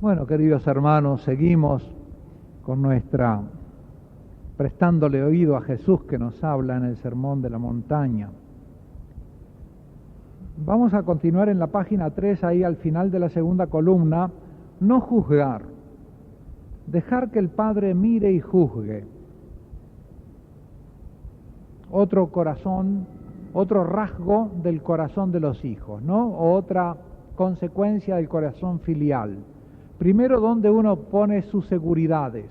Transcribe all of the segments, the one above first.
Bueno, queridos hermanos, seguimos con prestándole oído a Jesús que nos habla en el Sermón de la Montaña. Vamos a continuar en la página 3, ahí al final de la segunda columna, no juzgar, dejar que el Padre mire y juzgue. Otro corazón, otro rasgo del corazón de los hijos, ¿no? O otra consecuencia del corazón filial. Primero, donde uno pone sus seguridades.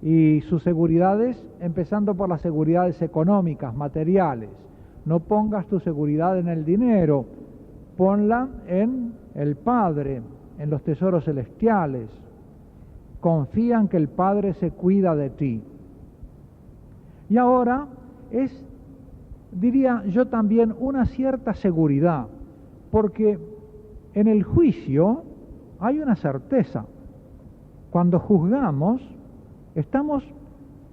Y sus seguridades, empezando por las seguridades económicas, materiales. No pongas tu seguridad en el dinero, ponla en el Padre, en los tesoros celestiales. Confía en que el Padre se cuida de ti. Y ahora diría yo también, una cierta seguridad, porque en el juicio hay una certeza. Cuando juzgamos, estamos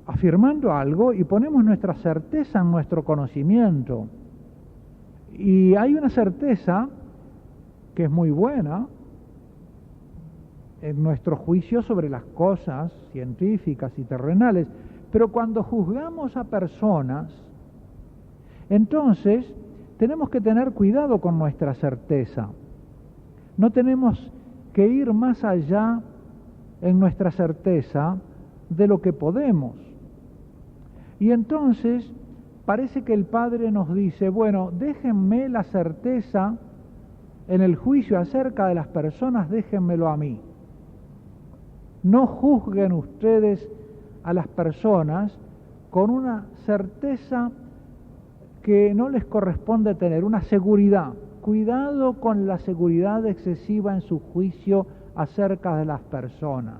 afirmando algo y ponemos nuestra certeza en nuestro conocimiento. Y hay una certeza que es muy buena en nuestro juicio sobre las cosas científicas y terrenales, pero cuando juzgamos a personas, entonces tenemos que tener cuidado con nuestra certeza. No tenemos que ir más allá en nuestra certeza de lo que podemos. Y entonces parece que el Padre nos dice, bueno, déjenme la certeza en el juicio acerca de las personas, déjenmelo a mí. No juzguen ustedes a las personas con una certeza que no les corresponde tener, una seguridad. Cuidado con la seguridad excesiva en su juicio acerca de las personas.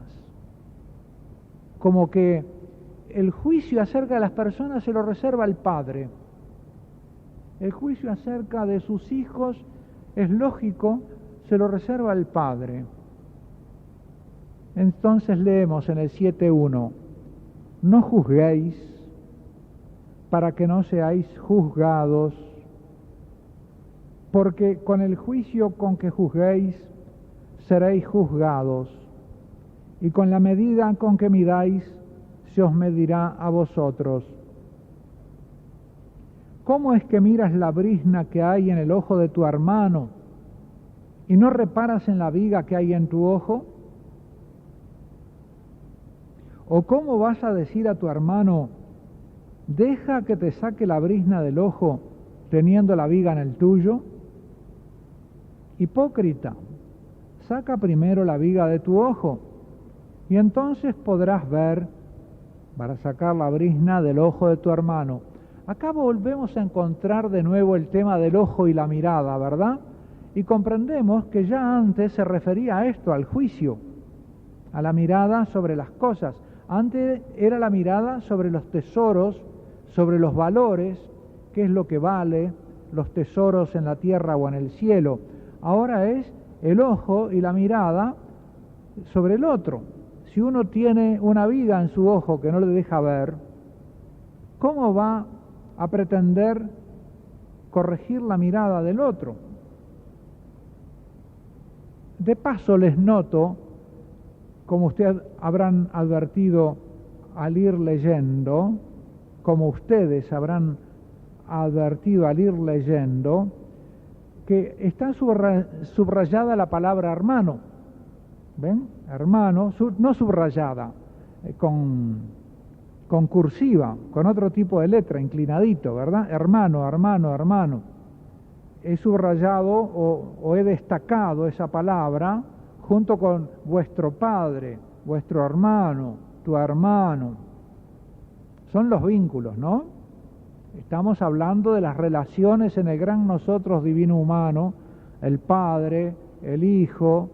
Como que el juicio acerca de las personas se lo reserva el Padre. El juicio acerca de sus hijos, es lógico, se lo reserva el Padre. Entonces leemos en el 7.1, no juzguéis para que no seáis juzgados, porque con el juicio con que juzguéis, seréis juzgados, y con la medida con que midáis, se os medirá a vosotros. ¿Cómo es que miras la brizna que hay en el ojo de tu hermano, y no reparas en la viga que hay en tu ojo? ¿O cómo vas a decir a tu hermano, deja que te saque la brizna del ojo, teniendo la viga en el tuyo? Hipócrita, saca primero la viga de tu ojo, y entonces podrás ver para sacar la brizna del ojo de tu hermano. Acá volvemos a encontrar de nuevo el tema del ojo y la mirada, ¿verdad? Y comprendemos que ya antes se refería a esto, al juicio, a la mirada sobre las cosas. Antes era la mirada sobre los tesoros, sobre los valores, qué es lo que vale, los tesoros en la tierra o en el cielo. Ahora es el ojo y la mirada sobre el otro. Si uno tiene una viga en su ojo que no le deja ver, ¿cómo va a pretender corregir la mirada del otro? De paso les noto, como ustedes habrán advertido al ir leyendo, que está subrayada la palabra hermano. ¿Ven? Hermano, no subrayada, con cursiva, con otro tipo de letra, inclinadito, ¿verdad? Hermano, hermano, hermano. He subrayado o he destacado esa palabra junto con vuestro padre, vuestro hermano, tu hermano. Son los vínculos, ¿no? Estamos hablando de las relaciones en el gran nosotros divino humano, el Padre, el Hijo,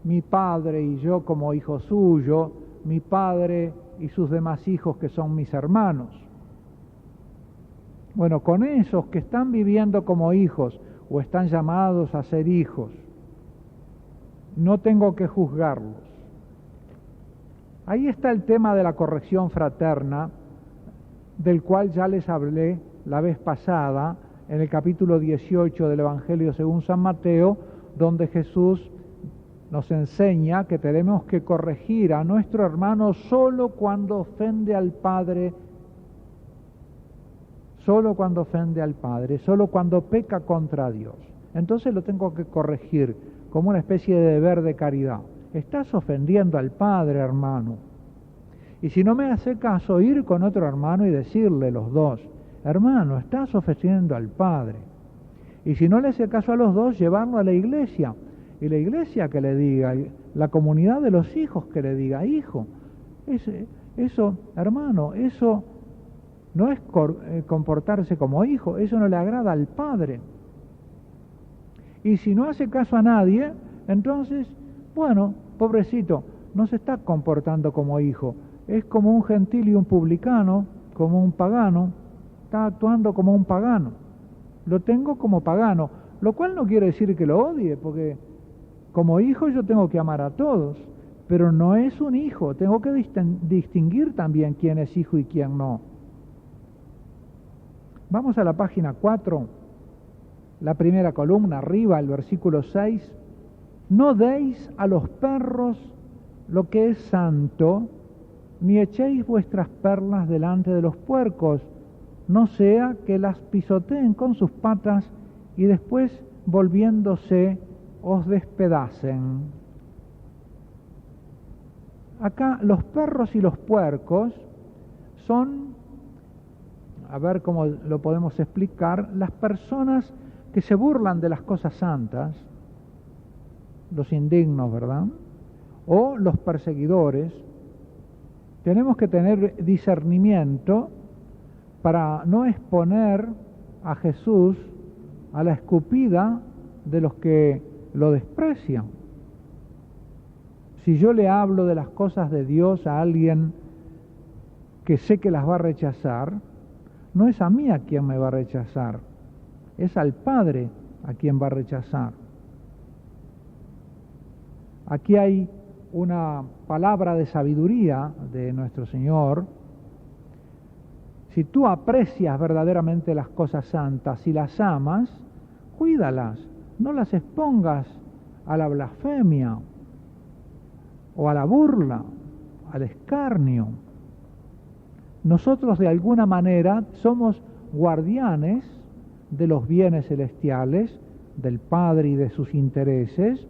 mi Padre y yo como hijo suyo, mi Padre y sus demás hijos que son mis hermanos. Bueno, con esos que están viviendo como hijos o están llamados a ser hijos, no tengo que juzgarlos. Ahí está el tema de la corrección fraterna, del cual ya les hablé la vez pasada, en el capítulo 18 del Evangelio según San Mateo, donde Jesús nos enseña que tenemos que corregir a nuestro hermano solo cuando ofende al Padre, solo cuando peca contra Dios. Entonces lo tengo que corregir como una especie de deber de caridad. Estás ofendiendo al Padre, hermano. Y si no me hace caso, ir con otro hermano y decirle los dos, hermano, estás ofendiendo al Padre. Y si no le hace caso a los dos, llevarlo a la iglesia. Y la iglesia que le diga, la comunidad de los hijos que le diga, hijo, eso, hermano, eso no es comportarse como hijo, eso no le agrada al Padre. Y si no hace caso a nadie, entonces, bueno, pobrecito, no se está comportando como hijo, es como un gentil y un publicano, como un pagano, está actuando como un pagano. Lo tengo como pagano, lo cual no quiere decir que lo odie, porque como hijo yo tengo que amar a todos, pero no es un hijo, tengo que distinguir también quién es hijo y quién no. Vamos a la página 4, la primera columna, arriba, el versículo 6. No deis a los perros lo que es santo, ni echéis vuestras perlas delante de los puercos, no sea que las pisoteen con sus patas y después, volviéndose, os despedacen. Acá los perros y los puercos son, a ver cómo lo podemos explicar, las personas que se burlan de las cosas santas, los indignos, ¿verdad? O los perseguidores. Tenemos que tener discernimiento para no exponer a Jesús a la escupida de los que lo desprecian. Si yo le hablo de las cosas de Dios a alguien que sé que las va a rechazar, no es a mí a quien me va a rechazar, es al Padre a quien va a rechazar. Aquí hay una palabra de sabiduría de nuestro Señor. Si tú aprecias verdaderamente las cosas santas y las amas, cuídalas, no las expongas a la blasfemia o a la burla, al escarnio. Nosotros de alguna manera somos guardianes de los bienes celestiales, del Padre y de sus intereses,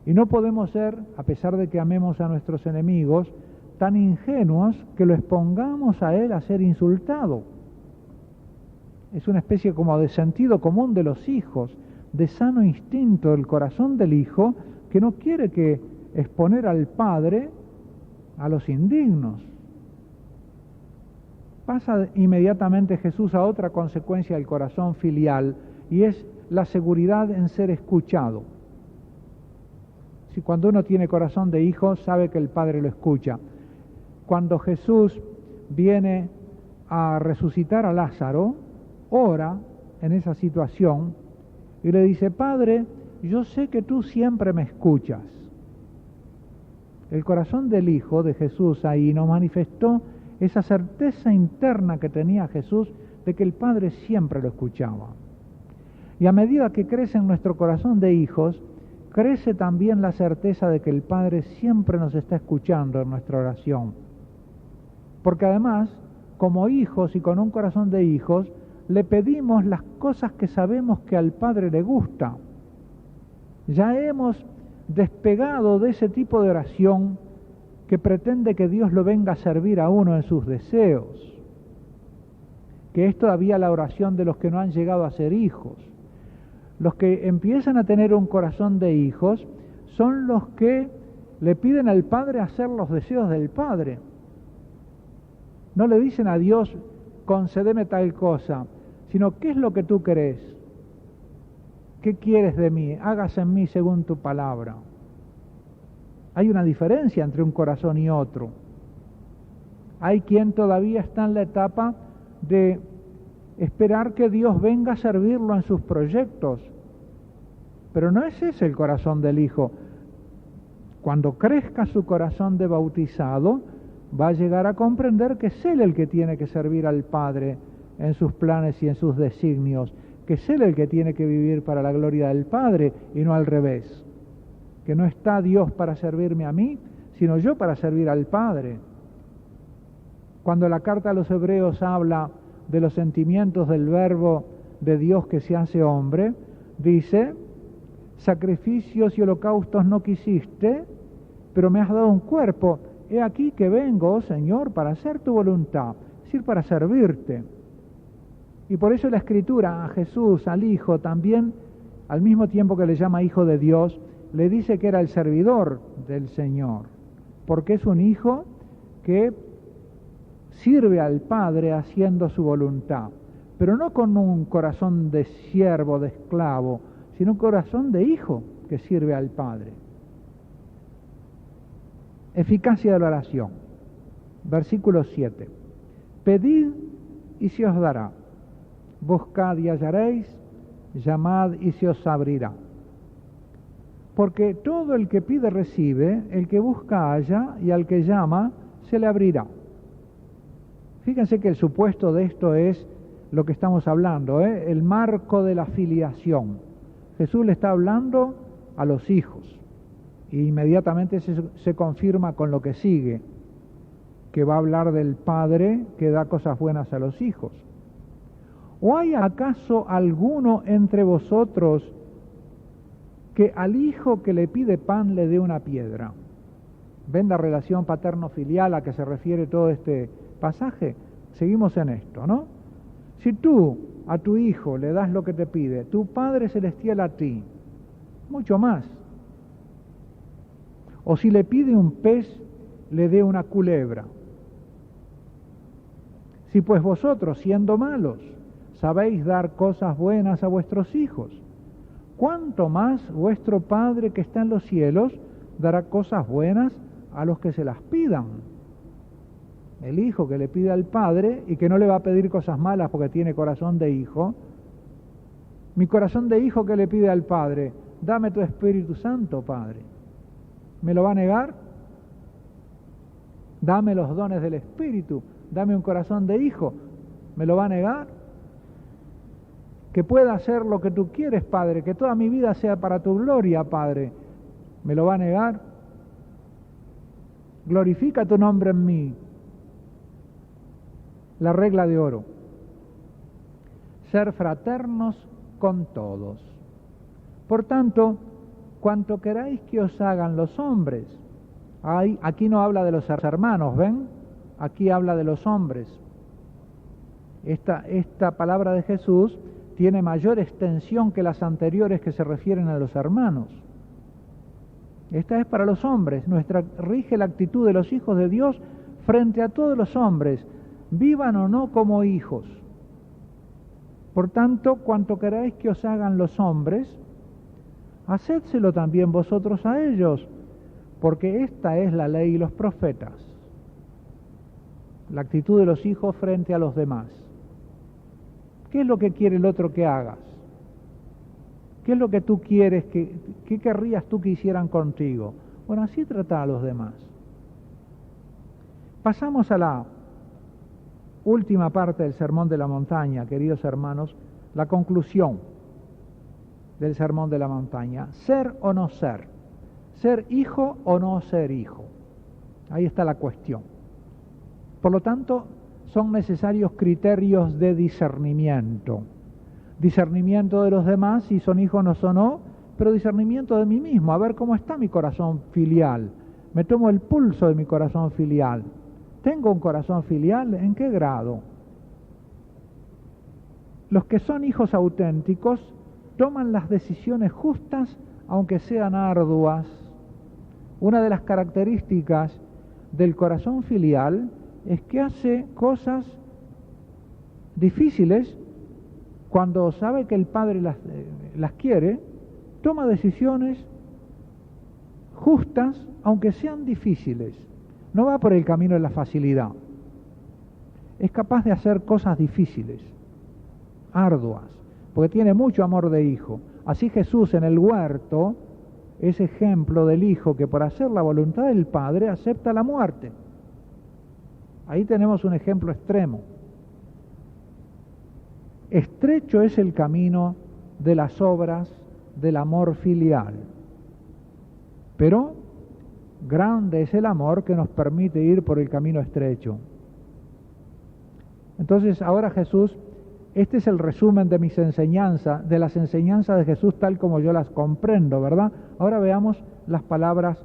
y no podemos ser, a pesar de que amemos a nuestros enemigos, tan ingenuos que lo expongamos a él a ser insultado. Es una especie como de sentido común de los hijos, de sano instinto del corazón del hijo, que no quiere que exponer al Padre a los indignos. Pasa inmediatamente Jesús a otra consecuencia del corazón filial, y es la seguridad en ser escuchado. Si cuando uno tiene corazón de hijo, sabe que el Padre lo escucha. Cuando Jesús viene a resucitar a Lázaro, ora en esa situación y le dice, Padre, yo sé que tú siempre me escuchas. El corazón del Hijo de Jesús ahí nos manifestó esa certeza interna que tenía Jesús de que el Padre siempre lo escuchaba. Y a medida que crece en nuestro corazón de hijos, crece también la certeza de que el Padre siempre nos está escuchando en nuestra oración. Porque además, como hijos y con un corazón de hijos, le pedimos las cosas que sabemos que al Padre le gusta. Ya hemos despegado de ese tipo de oración que pretende que Dios lo venga a servir a uno en sus deseos, que es todavía la oración de los que no han llegado a ser hijos. Los que empiezan a tener un corazón de hijos son los que le piden al Padre hacer los deseos del Padre. No le dicen a Dios, concédeme tal cosa, sino, ¿qué es lo que tú querés? ¿Qué quieres de mí? Hágase en mí según tu palabra. Hay una diferencia entre un corazón y otro. Hay quien todavía está en la etapa de esperar que Dios venga a servirlo en sus proyectos. Pero no es ese el corazón del Hijo. Cuando crezca su corazón de bautizado, va a llegar a comprender que es Él el que tiene que servir al Padre en sus planes y en sus designios, que es Él el que tiene que vivir para la gloria del Padre y no al revés. que no está Dios para servirme a mí, sino yo para servir al Padre. Cuando la carta a los Hebreos habla de los sentimientos del Verbo de Dios que se hace hombre, dice: sacrificios y holocaustos no quisiste, pero me has dado un cuerpo. He aquí que vengo, oh Señor, para hacer tu voluntad, es decir, para servirte. Y por eso la Escritura a Jesús, al Hijo, también, al mismo tiempo que le llama Hijo de Dios, le dice que era el servidor del Señor, porque es un Hijo que sirve al Padre haciendo su voluntad, pero no con un corazón de siervo, de esclavo, sino un corazón de hijo que sirve al Padre. Eficacia de la oración. Versículo 7. Pedid y se os dará. Buscad y hallaréis. Llamad y se os abrirá. Porque todo el que pide recibe, el que busca halla, y al que llama se le abrirá. Fíjense que el supuesto de esto es lo que estamos hablando, el marco de la filiación. Jesús le está hablando a los hijos, e inmediatamente se confirma con lo que sigue, que va a hablar del Padre que da cosas buenas a los hijos. ¿O hay acaso alguno entre vosotros que al hijo que le pide pan le dé una piedra? ¿Ven la relación paterno-filial a que se refiere todo este pasaje? Seguimos en esto, ¿no? Si tú a tu hijo le das lo que te pide, tu Padre Celestial a ti, mucho más. O si le pide un pez, le dé una culebra. Si pues vosotros, siendo malos, sabéis dar cosas buenas a vuestros hijos, ¿cuánto más vuestro Padre que está en los cielos dará cosas buenas a los que se las pidan? El hijo que le pide al Padre y que no le va a pedir cosas malas porque tiene corazón de hijo. Mi corazón de hijo que le pide al Padre: dame tu Espíritu Santo, Padre. ¿Me lo va a negar? Dame los dones del Espíritu, dame un corazón de hijo. ¿Me lo va a negar? Que pueda hacer lo que tú quieres, Padre, que toda mi vida sea para tu gloria, Padre. ¿Me lo va a negar? Glorifica tu nombre en mí. La regla de oro: ser fraternos con todos. Por tanto, cuanto queráis que os hagan los hombres, aquí no habla de los hermanos, ¿ven? Aquí habla de los hombres. Esta palabra de Jesús tiene mayor extensión que las anteriores que se refieren a los hermanos. Esta es para los hombres. Rige la actitud de los hijos de Dios frente a todos los hombres, vivan o no como hijos. Por tanto, cuanto queráis que os hagan los hombres, hacedselo también vosotros a ellos, porque esta es la ley y los profetas. La actitud de los hijos frente a los demás. ¿Qué es lo que quiere el otro que hagas? ¿Qué es lo que tú quieres, qué querrías tú que hicieran contigo? Bueno, así trata a los demás. Pasamos a la última parte del Sermón de la Montaña, queridos hermanos, la conclusión del Sermón de la Montaña. Ser o no ser. Ser hijo o no ser hijo. Ahí está la cuestión. Por lo tanto, son necesarios criterios de discernimiento. Discernimiento de los demás, si son hijos o no, pero discernimiento de mí mismo, a ver cómo está mi corazón filial. Me tomo el pulso de mi corazón filial. ¿Tengo un corazón filial? ¿En qué grado? Los que son hijos auténticos toman las decisiones justas, aunque sean arduas. Una de las características del corazón filial es que hace cosas difíciles cuando sabe que el Padre las quiere, toma decisiones justas, aunque sean difíciles. No va por el camino de la facilidad. Es capaz de hacer cosas difíciles, arduas, porque tiene mucho amor de hijo. Así Jesús en el huerto es ejemplo del hijo que por hacer la voluntad del Padre acepta la muerte. Ahí tenemos un ejemplo extremo. Estrecho es el camino de las obras del amor filial. Pero grande es el amor que nos permite ir por el camino estrecho. Entonces ahora Jesús, este es el resumen de mis enseñanzas, de las enseñanzas de Jesús tal como yo las comprendo, ¿verdad? Ahora veamos las palabras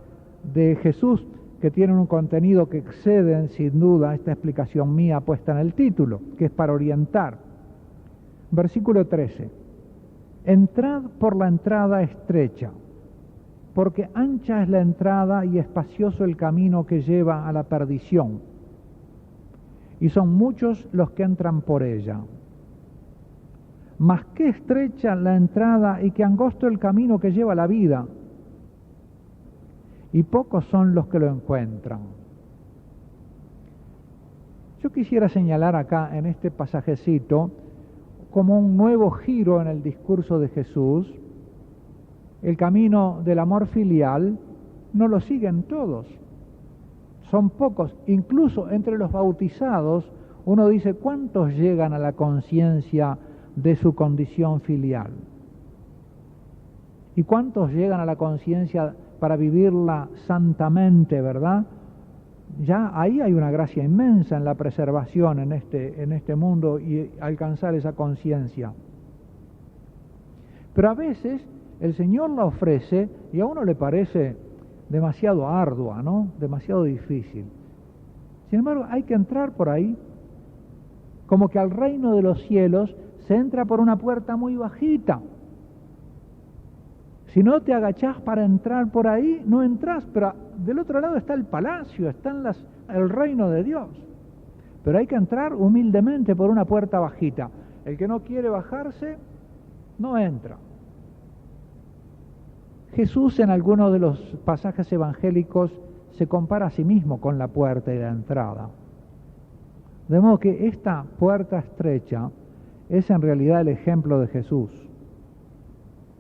de Jesús que tienen un contenido que exceden sin duda esta explicación mía puesta en el título, que es para orientar. Versículo 13. Entrad por la entrada estrecha, porque ancha es la entrada y espacioso el camino que lleva a la perdición, y son muchos los que entran por ella. Mas qué estrecha la entrada y qué angosto el camino que lleva a la vida, y pocos son los que lo encuentran. Yo quisiera señalar acá en este pasajecito como un nuevo giro en el discurso de Jesús. El camino del amor filial no lo siguen todos, son pocos. Incluso entre los bautizados uno dice, ¿cuántos llegan a la conciencia de su condición filial? ¿Y cuántos llegan a la conciencia para vivirla santamente, verdad? Ya ahí hay una gracia inmensa en la preservación en este mundo y alcanzar esa conciencia. Pero a veces el Señor la ofrece y a uno le parece demasiado ardua, ¿no? Demasiado difícil. Sin embargo, hay que entrar por ahí, como que al reino de los cielos se entra por una puerta muy bajita. Si no te agachás para entrar por ahí, no entras, pero del otro lado está el palacio, está el reino de Dios. Pero hay que entrar humildemente por una puerta bajita. El que no quiere bajarse, no entra. Jesús en algunos de los pasajes evangélicos se compara a sí mismo con la puerta y la entrada. De modo que esta puerta estrecha es en realidad el ejemplo de Jesús.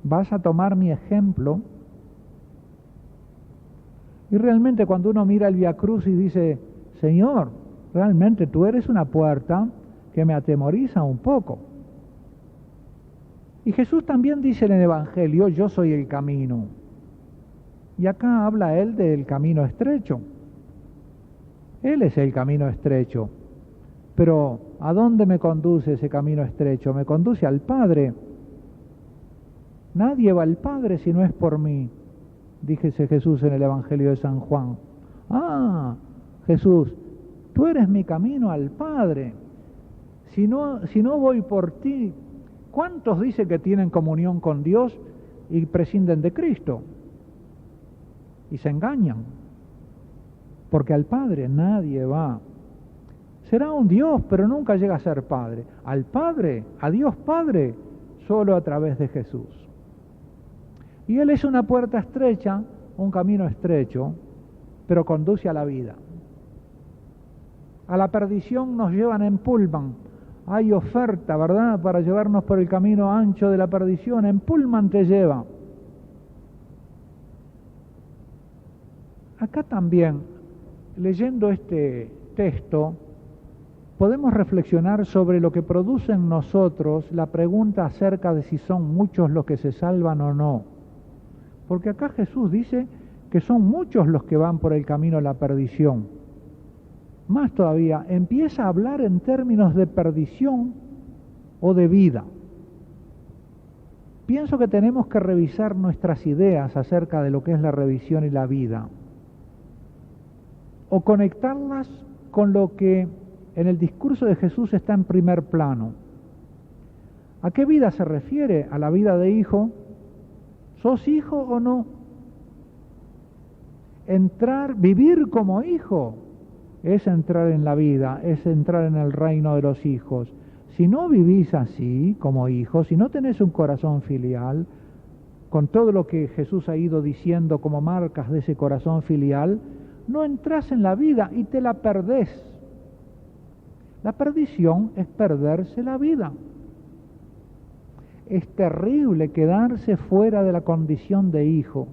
Vas a tomar mi ejemplo. Y realmente cuando uno mira el Vía Crucis dice, Señor, realmente tú eres una puerta que me atemoriza un poco. Y Jesús también dice en el Evangelio, yo soy el camino. Y acá habla él del camino estrecho. Él es el camino estrecho. Pero ¿a dónde me conduce ese camino estrecho? Me conduce al Padre. Nadie va al Padre si no es por mí, díjese Jesús en el Evangelio de San Juan. Ah, Jesús, tú eres mi camino al Padre. Si no voy por ti, ¿cuántos dicen que tienen comunión con Dios y prescinden de Cristo? Y se engañan, porque al Padre nadie va. Será un Dios, pero nunca llega a ser Padre. Al Padre, a Dios Padre, solo a través de Jesús. Y Él es una puerta estrecha, un camino estrecho, pero conduce a la vida. A la perdición nos llevan en pullman. Hay oferta, ¿verdad?, para llevarnos por el camino ancho de la perdición. En pullman te lleva. Acá también, leyendo este texto, podemos reflexionar sobre lo que produce en nosotros la pregunta acerca de si son muchos los que se salvan o no. Porque acá Jesús dice que son muchos los que van por el camino a la perdición. Más todavía, empieza a hablar en términos de perdición o de vida. Pienso que tenemos que revisar nuestras ideas acerca de lo que es la revisión y la vida, o conectarlas con lo que en el discurso de Jesús está en primer plano. ¿A qué vida se refiere? ¿A la vida de hijo? ¿Sos hijo o no? Vivir como hijo, es entrar en la vida, es entrar en el reino de los hijos. Si no vivís así, como hijo, si no tenés un corazón filial, con todo lo que Jesús ha ido diciendo como marcas de ese corazón filial, no entrás en la vida y te la perdés. La perdición es perderse la vida. Es terrible quedarse fuera de la condición de hijo.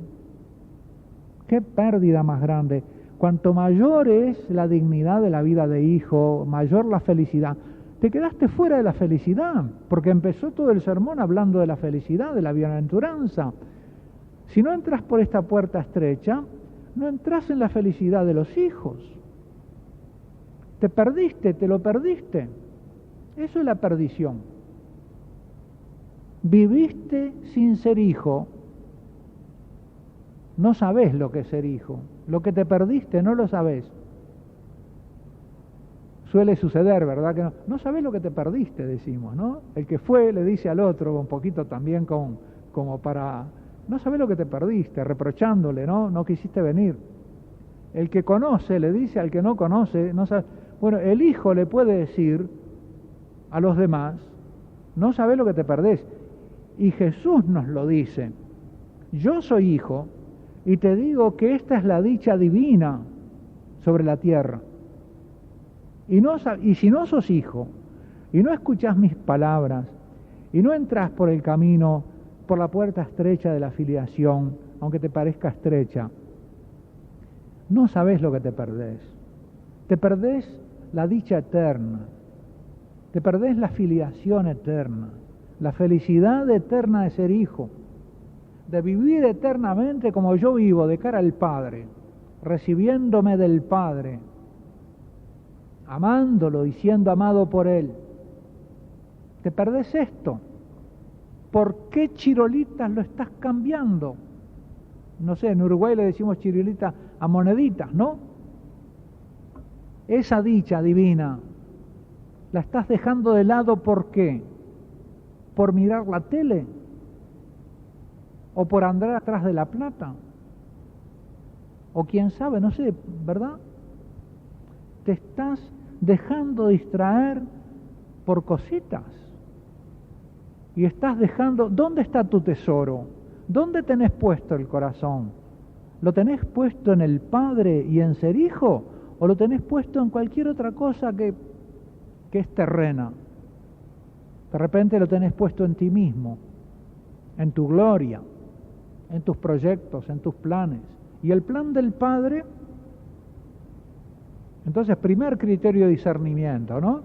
Qué pérdida más grande. Cuanto mayor es la dignidad de la vida de hijo, mayor la felicidad. Te quedaste fuera de la felicidad, porque empezó todo el sermón hablando de la felicidad, de la bienaventuranza. Si no entras por esta puerta estrecha, no entras en la felicidad de los hijos. Te perdiste, te lo perdiste. Eso es la perdición. Viviste sin ser hijo. No sabés lo que es ser hijo. Lo que te perdiste no lo sabés. Suele suceder, ¿verdad? Que no sabés lo que te perdiste, decimos, ¿no? El que fue le dice al otro, un poquito también como para... No sabés lo que te perdiste, reprochándole, ¿no? No quisiste venir. El que conoce le dice al que no conoce, no sabe... Bueno, el hijo le puede decir a los demás, no sabés lo que te perdés. Y Jesús nos lo dice. Yo soy hijo y te digo que esta es la dicha divina sobre la tierra. Y si no sos hijo, y no escuchás mis palabras, y no entras por el camino, por la puerta estrecha de la filiación, aunque te parezca estrecha, no sabés lo que te perdés. Te perdés la dicha eterna, te perdés la filiación eterna, la felicidad eterna de ser hijo, de vivir eternamente como yo vivo, de cara al Padre, recibiéndome del Padre, amándolo y siendo amado por Él. Te perdés esto. ¿Por qué chirolitas lo estás cambiando? No sé, en Uruguay le decimos chirolitas a moneditas, ¿no? Esa dicha divina la estás dejando de lado, ¿por qué? ¿Por mirar la tele? ¿O por andar atrás de la plata? O quién sabe, no sé, ¿verdad? Te estás dejando distraer por cositas. Y estás dejando... ¿Dónde está tu tesoro? ¿Dónde tenés puesto el corazón? ¿Lo tenés puesto en el Padre y en ser hijo? ¿O lo tenés puesto en cualquier otra cosa que es terrena? De repente lo tenés puesto en ti mismo, en tu gloria, en tus proyectos, en tus planes. Y el plan del Padre... Entonces, primer criterio de discernimiento, ¿no?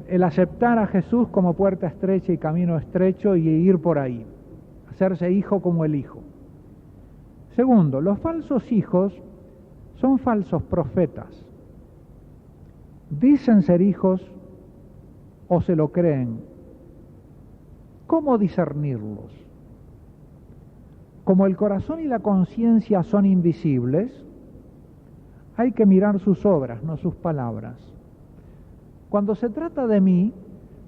El aceptar a Jesús como puerta estrecha y camino estrecho y ir por ahí. Hacerse hijo como el Hijo. Segundo, los falsos hijos son falsos profetas. Dicen ser hijos o se lo creen. ¿Cómo discernirlos? Como el corazón y la conciencia son invisibles, hay que mirar sus obras, no sus palabras. Cuando se trata de mí,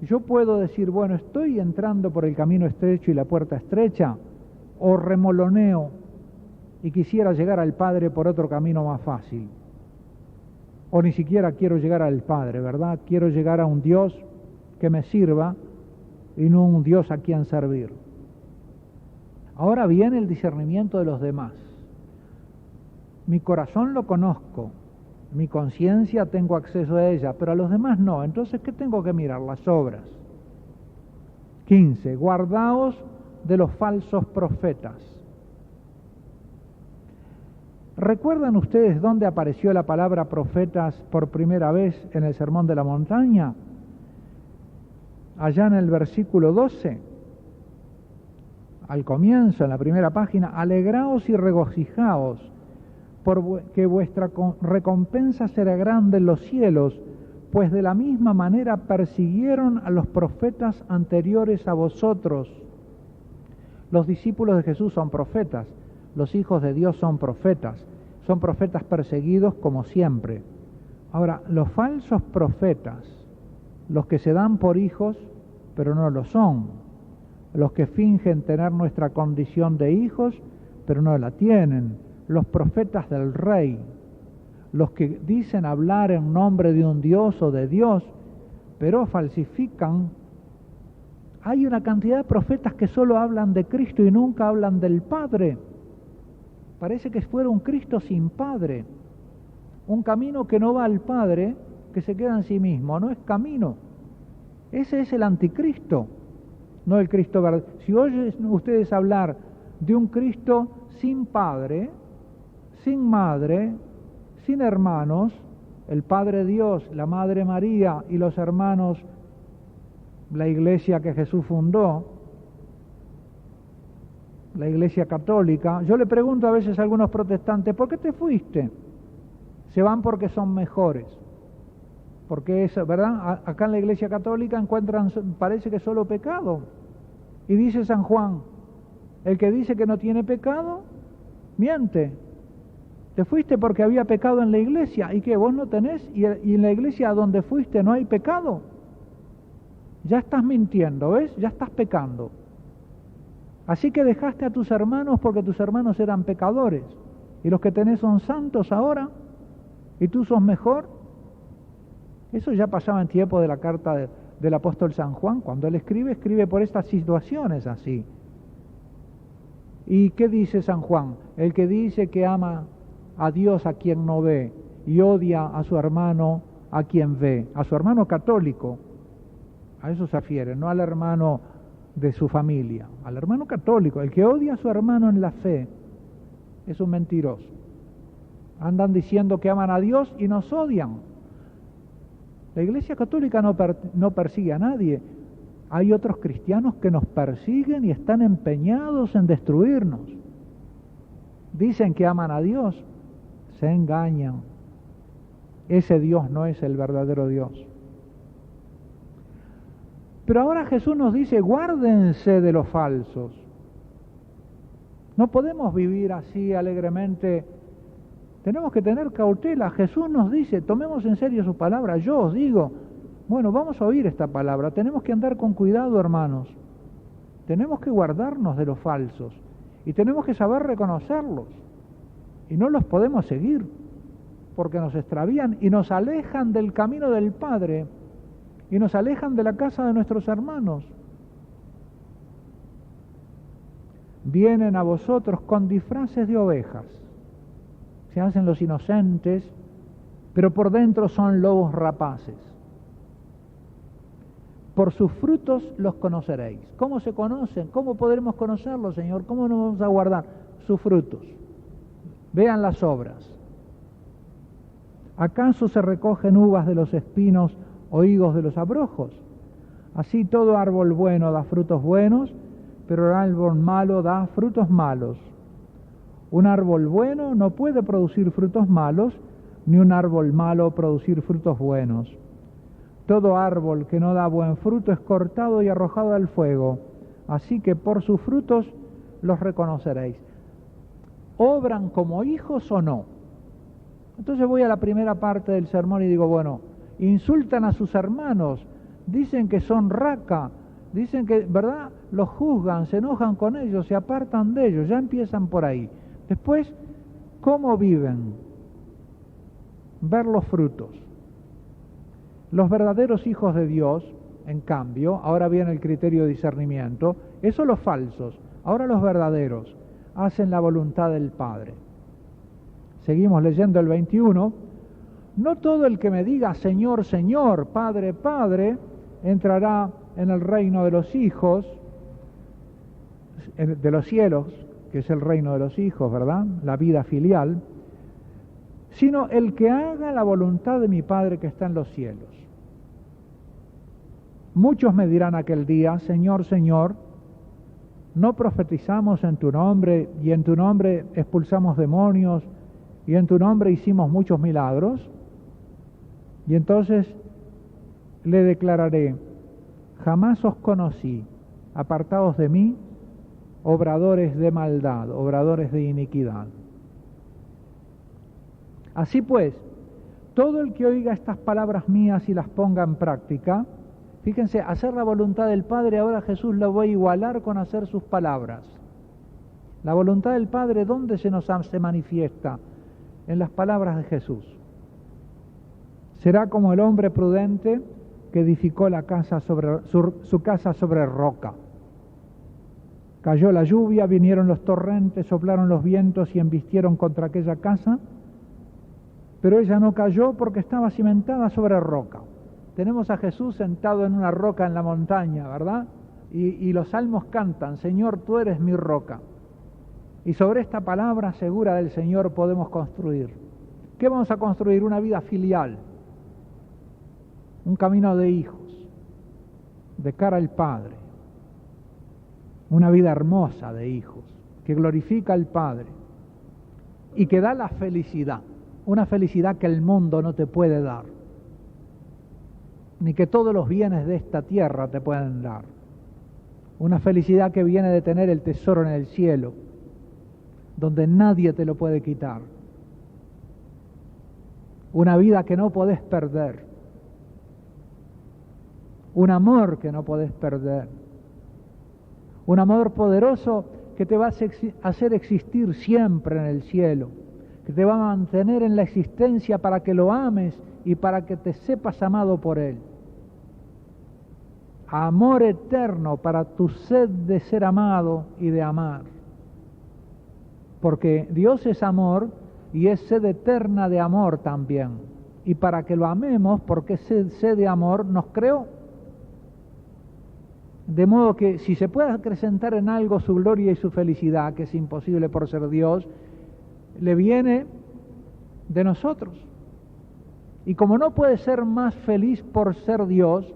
yo puedo decir, bueno, estoy entrando por el camino estrecho y la puerta estrecha, o remoloneo y quisiera llegar al Padre por otro camino más fácil. O ni siquiera quiero llegar al Padre, ¿verdad? Quiero llegar a un Dios que me sirva y no un Dios a quien servir. Ahora viene el discernimiento de los demás. Mi corazón lo conozco, mi conciencia tengo acceso a ella, pero a los demás no. Entonces, ¿qué tengo que mirar? Las obras. 15. Guardaos de los falsos profetas. ¿Recuerdan ustedes dónde apareció la palabra profetas por primera vez en el Sermón de la Montaña? Allá en el versículo 12, al comienzo, en la primera página, alegraos y regocijaos, porque vuestra recompensa será grande en los cielos, pues de la misma manera persiguieron a los profetas anteriores a vosotros. Los discípulos de Jesús son profetas, los hijos de Dios son profetas perseguidos como siempre. Ahora, los falsos profetas, los que se dan por hijos, pero no lo son, los que fingen tener nuestra condición de hijos, pero no la tienen, los profetas del Rey, los que dicen hablar en nombre de un Dios o de Dios, pero falsifican. Hay una cantidad de profetas que solo hablan de Cristo y nunca hablan del Padre. Parece que fuera un Cristo sin Padre, un camino que no va al Padre, que se queda en sí mismo, no es camino. Ese es el anticristo, no el Cristo verdadero. Si oyen ustedes hablar de un Cristo sin Padre, sin madre, sin hermanos, el Padre Dios, la Madre María y los hermanos, la iglesia que Jesús fundó, la Iglesia Católica. Yo le pregunto a veces a algunos protestantes, ¿por qué te fuiste? Se van porque son mejores. Porque es, ¿verdad? Acá en la Iglesia Católica encuentran, parece que solo pecado. Y dice San Juan, el que dice que no tiene pecado, miente. Te fuiste porque había pecado en la iglesia. ¿Y qué? ¿Vos no tenés? ¿Y en la iglesia a donde fuiste no hay pecado? Ya estás mintiendo, ¿ves? Ya estás pecando. Así que dejaste a tus hermanos porque tus hermanos eran pecadores. Y los que tenés son santos ahora. ¿Y tú sos mejor? Eso ya pasaba en tiempo de la carta del apóstol San Juan. Cuando él escribe por estas situaciones así. ¿Y qué dice San Juan? El que dice que ama a Dios a quien no ve y odia a su hermano a quien ve, a su hermano católico, a eso se refiere, no al hermano de su familia, al hermano católico. El que odia a su hermano en la fe es un mentiroso. Andan diciendo que aman a Dios y nos odian. La Iglesia Católica no persigue a nadie. Hay otros cristianos que nos persiguen y están empeñados en destruirnos. Dicen que aman a Dios, se engañan. Ese Dios no es el verdadero Dios. Pero ahora Jesús nos dice, guárdense de los falsos. No podemos vivir así alegremente. Tenemos que tener cautela. Jesús nos dice, tomemos en serio su palabra. Yo os digo, bueno, vamos a oír esta palabra. Tenemos que andar con cuidado, hermanos. Tenemos que guardarnos de los falsos. Y tenemos que saber reconocerlos. Y no los podemos seguir, porque nos extravían y nos alejan del camino del Padre. Y nos alejan de la casa de nuestros hermanos. Vienen a vosotros con disfraces de ovejas. Se hacen los inocentes, pero por dentro son lobos rapaces. Por sus frutos los conoceréis. ¿Cómo se conocen? ¿Cómo podremos conocerlos, Señor? ¿Cómo nos vamos a guardar? Sus frutos. Vean las obras. ¿Acaso se recogen uvas de los espinos o higos de los abrojos? Así todo árbol bueno da frutos buenos, pero el árbol malo da frutos malos. Un árbol bueno no puede producir frutos malos, ni un árbol malo producir frutos buenos. Todo árbol que no da buen fruto es cortado y arrojado al fuego. Así que por sus frutos los reconoceréis. ¿Obran como hijos o no? Entonces voy a la primera parte del sermón y digo, bueno, insultan a sus hermanos, dicen que son raca, dicen que, ¿verdad? Los juzgan, se enojan con ellos, se apartan de ellos, ya empiezan por ahí. Después, ¿cómo viven? Ver los frutos. Los verdaderos hijos de Dios, en cambio, ahora viene el criterio de discernimiento, esos los falsos, ahora los verdaderos, hacen la voluntad del Padre. Seguimos leyendo el 21. No todo el que me diga Señor, Señor, Padre, Padre, entrará en el reino de los hijos, de los cielos, que es el reino de los hijos, ¿verdad? La vida filial, sino el que haga la voluntad de mi Padre que está en los cielos. Muchos me dirán aquel día, Señor, Señor, ¿no profetizamos en tu nombre y en tu nombre expulsamos demonios y en tu nombre hicimos muchos milagros? Y entonces le declararé, jamás os conocí, apartados de mí, obradores de maldad, obradores de iniquidad. Así pues, todo el que oiga estas palabras mías y las ponga en práctica, fíjense, hacer la voluntad del Padre, ahora Jesús lo va a igualar con hacer sus palabras. La voluntad del Padre, ¿dónde se manifiesta? En las palabras de Jesús. Será como el hombre prudente que edificó la casa su casa sobre roca. Cayó la lluvia, vinieron los torrentes, soplaron los vientos y embistieron contra aquella casa, pero ella no cayó porque estaba cimentada sobre roca. Tenemos a Jesús sentado en una roca en la montaña, ¿verdad? Y los salmos cantan, Señor, tú eres mi roca. Y sobre esta palabra segura del Señor podemos construir. ¿Qué vamos a construir? Una vida filial, un camino de hijos, de cara al Padre, una vida hermosa de hijos. que glorifica al Padre y que da la felicidad, una felicidad que el mundo no te puede dar, ni que todos los bienes de esta tierra te pueden dar. Una felicidad que viene de tener el tesoro en el cielo, donde nadie te lo puede quitar. Una vida que no podés perder. Un amor que no podés perder. Un amor poderoso que te va a hacer existir siempre en el cielo, que te va a mantener en la existencia para que lo ames y para que te sepas amado por Él. Amor eterno para tu sed de ser amado y de amar. Porque Dios es amor y es sed eterna de amor también. Y para que lo amemos, porque sed de amor nos creó. De modo que si se puede acrecentar en algo su gloria y su felicidad, que es imposible por ser Dios, le viene de nosotros. Y como no puede ser más feliz por ser Dios,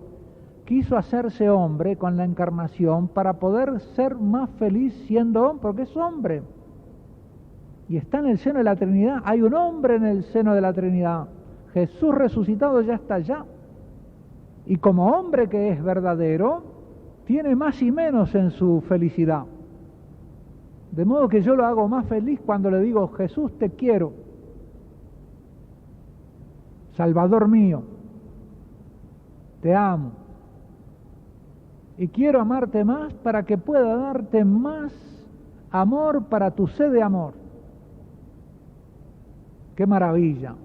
quiso hacerse hombre con la encarnación para poder ser más feliz siendo hombre, porque es hombre. Y está en el seno de la Trinidad. Hay un hombre en el seno de la Trinidad. Jesús resucitado ya está allá. Y como hombre que es verdadero, tiene más y menos en su felicidad. De modo que yo lo hago más feliz cuando le digo, Jesús, te quiero. Salvador mío, te amo. Y quiero amarte más para que pueda darte más amor para tu sed de amor. ¡Qué maravilla!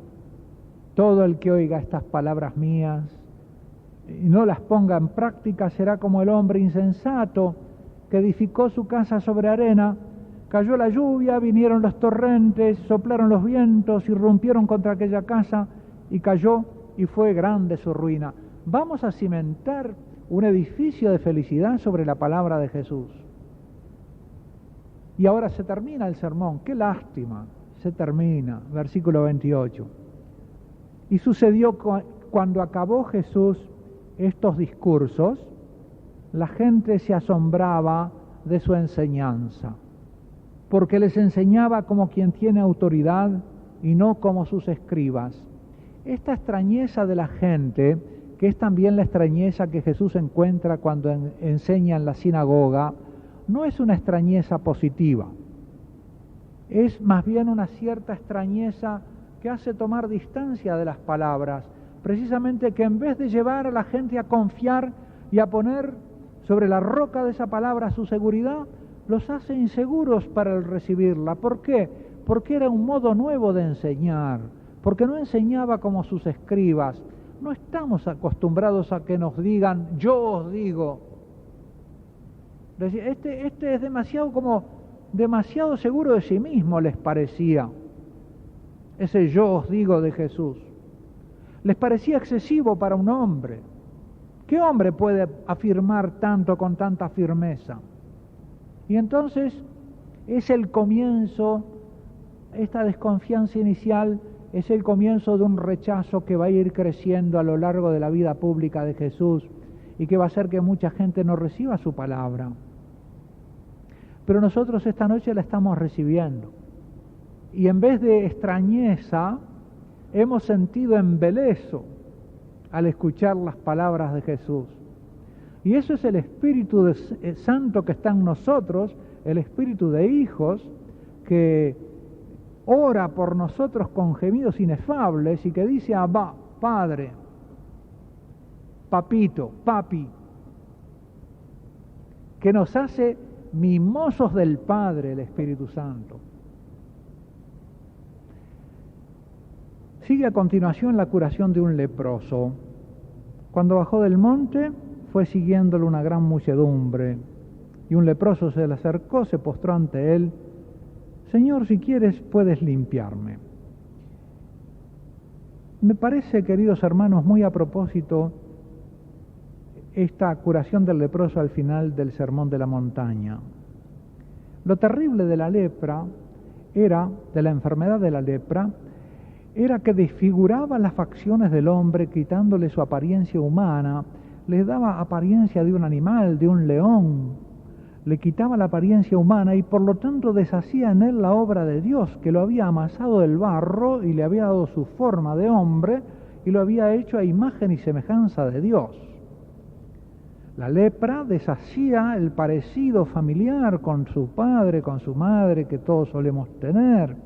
Todo el que oiga estas palabras mías y no las ponga en práctica será como el hombre insensato que edificó su casa sobre arena. Cayó la lluvia, vinieron los torrentes, soplaron los vientos, irrumpieron contra aquella casa y cayó y fue grande su ruina. Vamos a cimentar un edificio de felicidad sobre la palabra de Jesús. Y ahora se termina el sermón, qué lástima, se termina, versículo 28. Y sucedió cuando acabó Jesús estos discursos, la gente se asombraba de su enseñanza, porque les enseñaba como quien tiene autoridad y no como sus escribas. Esta extrañeza de la gente, que es también la extrañeza que Jesús encuentra cuando enseña en la sinagoga, no es una extrañeza positiva, es más bien una cierta extrañeza que hace tomar distancia de las palabras, precisamente que en vez de llevar a la gente a confiar y a poner sobre la roca de esa palabra su seguridad, los hace inseguros para el recibirla. ¿Por qué? Porque era un modo nuevo de enseñar, porque no enseñaba como sus escribas. No estamos acostumbrados a que nos digan, yo os digo. Este es demasiado seguro de sí mismo, les parecía. Ese yo os digo de Jesús. Les parecía excesivo para un hombre. ¿Qué hombre puede afirmar tanto con tanta firmeza? Y entonces es el comienzo, esta desconfianza inicial es el comienzo de un rechazo que va a ir creciendo a lo largo de la vida pública de Jesús y que va a hacer que mucha gente no reciba su palabra. Pero nosotros esta noche la estamos recibiendo. Y en vez de extrañeza, hemos sentido embeleso al escuchar las palabras de Jesús. Y eso es el Espíritu Santo que está en nosotros, el Espíritu de hijos, que ora por nosotros con gemidos inefables y que dice, Abba, Padre, Papito, Papi, que nos hace mimosos del Padre, el Espíritu Santo. Sigue a continuación la curación de un leproso. Cuando bajó del monte, fue siguiéndolo una gran muchedumbre, y un leproso se le acercó, se postró ante él. Señor, si quieres, puedes limpiarme. Me parece, queridos hermanos, muy a propósito esta curación del leproso al final del Sermón de la Montaña. Lo terrible de la lepra de la enfermedad de la lepra, era que desfiguraba las facciones del hombre, quitándole su apariencia humana, le daba apariencia de un animal, de un león, le quitaba la apariencia humana y por lo tanto deshacía en él la obra de Dios, que lo había amasado del barro y le había dado su forma de hombre y lo había hecho a imagen y semejanza de Dios. La lepra deshacía el parecido familiar con su padre, con su madre, que todos solemos tener.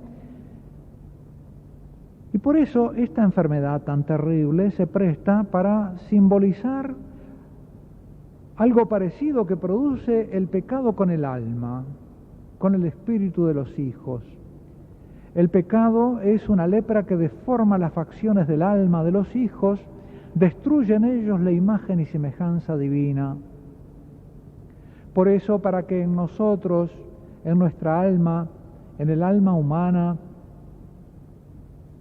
Y por eso esta enfermedad tan terrible se presta para simbolizar algo parecido que produce el pecado con el alma, con el espíritu de los hijos. El pecado es una lepra que deforma las facciones del alma de los hijos, destruye en ellos la imagen y semejanza divina. Por eso, para que en nosotros, en nuestra alma, en el alma humana,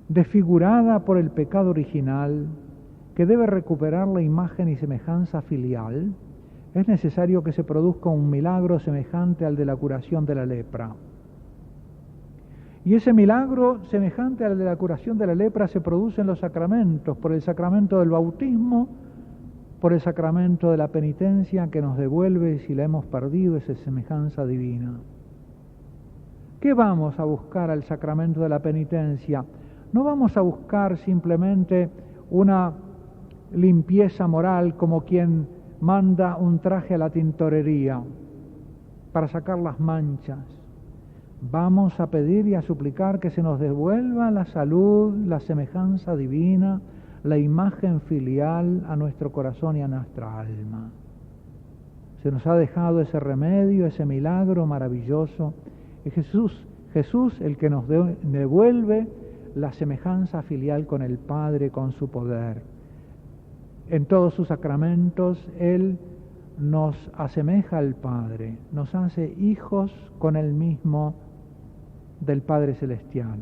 desfigurada por el pecado original, que debe recuperar la imagen y semejanza filial, es necesario que se produzca un milagro semejante al de la curación de la lepra. Y ese milagro semejante al de la curación de la lepra se produce en los sacramentos, por el sacramento del bautismo, por el sacramento de la penitencia que nos devuelve, si la hemos perdido, esa semejanza divina. ¿Qué vamos a buscar al sacramento de la penitencia? No vamos a buscar simplemente una limpieza moral como quien manda un traje a la tintorería para sacar las manchas. Vamos a pedir y a suplicar que se nos devuelva la salud, la semejanza divina, la imagen filial a nuestro corazón y a nuestra alma. Se nos ha dejado ese remedio, ese milagro maravilloso. Es Jesús el que nos devuelve la semejanza filial con el Padre, con su poder. En todos sus sacramentos Él nos asemeja al Padre, nos hace hijos con Él mismo del Padre Celestial.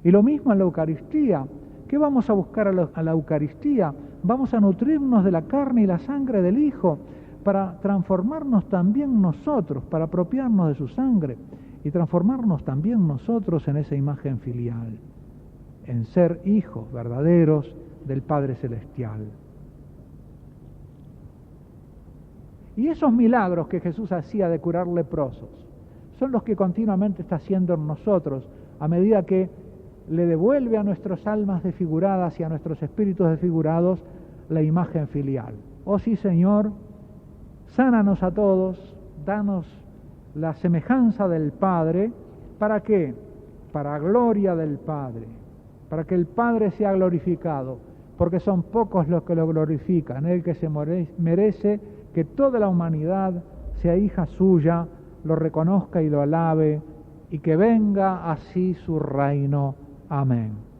Y lo mismo en la Eucaristía. ¿Qué vamos a buscar a la Eucaristía? Vamos a nutrirnos de la carne y la sangre del Hijo para transformarnos también nosotros, para apropiarnos de su sangre y transformarnos también nosotros en esa imagen filial, en ser hijos verdaderos del Padre Celestial. Y esos milagros que Jesús hacía de curar leprosos son los que continuamente está haciendo en nosotros a medida que le devuelve a nuestras almas desfiguradas y a nuestros espíritus desfigurados la imagen filial. Oh sí, Señor, sánanos a todos, danos la semejanza del Padre. ¿Para qué? Para gloria del Padre, para que el Padre sea glorificado, porque son pocos los que lo glorifican, Él que se merece que toda la humanidad sea hija suya, lo reconozca y lo alabe, y que venga así su reino. Amén.